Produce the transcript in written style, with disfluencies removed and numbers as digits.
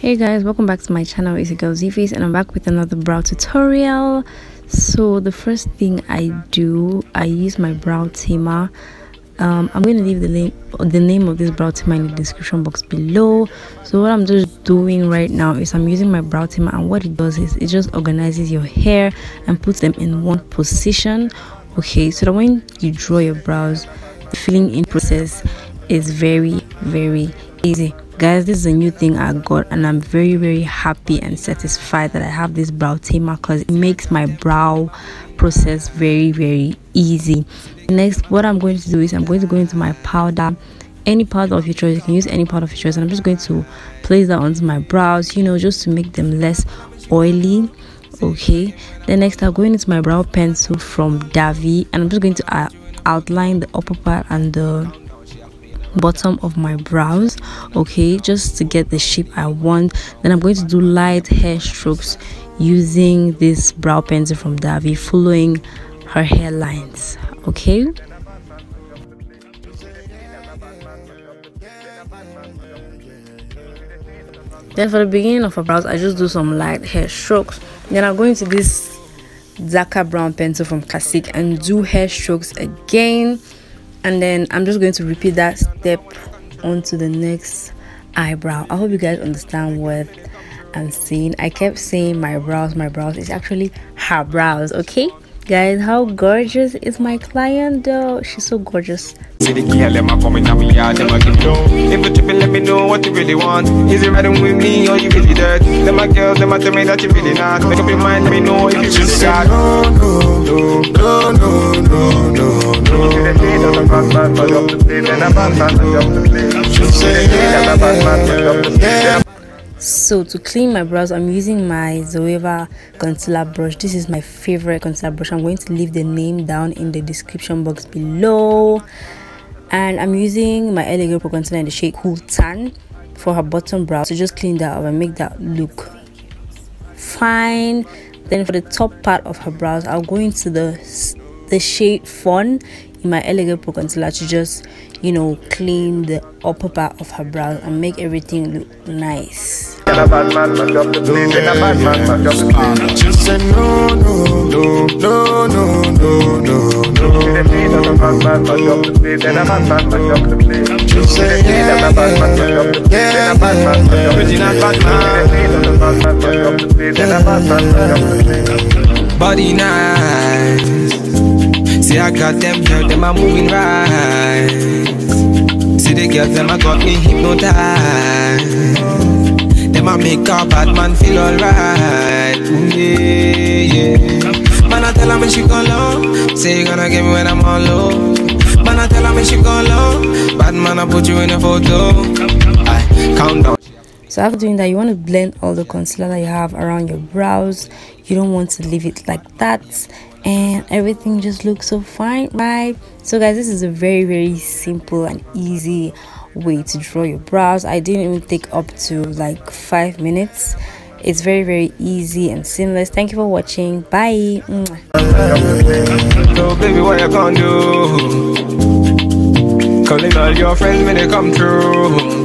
Hey guys, welcome back to my channel. It's your girl Z-Face and I'm back with another brow tutorial. So the first thing I do, I use my brow tamer. I'm going to leave the name of this brow tamer in the description box below. So what I'm just doing right now is I'm using my brow tamer, and what it does is it just organizes your hair and puts them in one position, okay, so that when you draw your brows, the filling in process is very easy. Guys, this is a new thing I got and I'm very happy and satisfied that I have this brow tamer because it makes my brow process very easy. Next, what I'm going to do is I'm going to go into my powder, any powder of your choice. You can use any powder of your choice, and I'm just going to place that onto my brows, you know, just to make them less oily. Okay, then next I'll go into my brow pencil from Davi, and I'm just going to outline the upper part and the bottom of my brows, okay, just to get the shape I want. Then I'm going to do light hair strokes using this brow pencil from Davi, following her hairlines, okay. Then for the beginning of her brows, I just do some light hair strokes. Then I'm going to this darker brown pencil from Classic and do hair strokes again. And then I'm just going to repeat that step onto the next eyebrow. I hope you guys understand what I'm saying. I kept saying my brows. It's actually her brows, okay guys. How gorgeous is my client though? She's so gorgeous. See the girl, them a coming at me yard, them a give down. If you tripping, let me know what you really want. Is you riding with me or you really dirt? Them a girls, them a tell me that you really not. Make up your mind, let me know if you really got. So to clean my brows, I'm using my Zoeva concealer brush. This is my favorite concealer brush. I'm going to leave the name down in the description box below. And I'm using my Eyebrow concealer in the shade Cool Tan for her bottom brow to just clean that up and make that look fine. Then for the top part of her brows, I'll go into the shade Fun in my Eyebrow concealer to just, you know, clean the upper part of her brows and make everything look nice. Just say no. Body nice. See, I got them girls, them are moving right. See the girls, them a got me hypnotized. Them a make a bad man feel alright. Yeah. Man, I tell her when she go low, say you gonna get me when I'm all low. Man, I tell her when she go low, bad man, I put you in a photo. I count down. So after doing that, you want to blend all the concealer that you have around your brows. You don't want to leave it like that, and everything just looks so fine, right? So guys, this is a very simple and easy way to draw your brows. I didn't even take up to like 5 minutes. It's very easy and seamless. Thank you for watching. Bye. So baby, what you gonna do? Calling all your friends when they come through.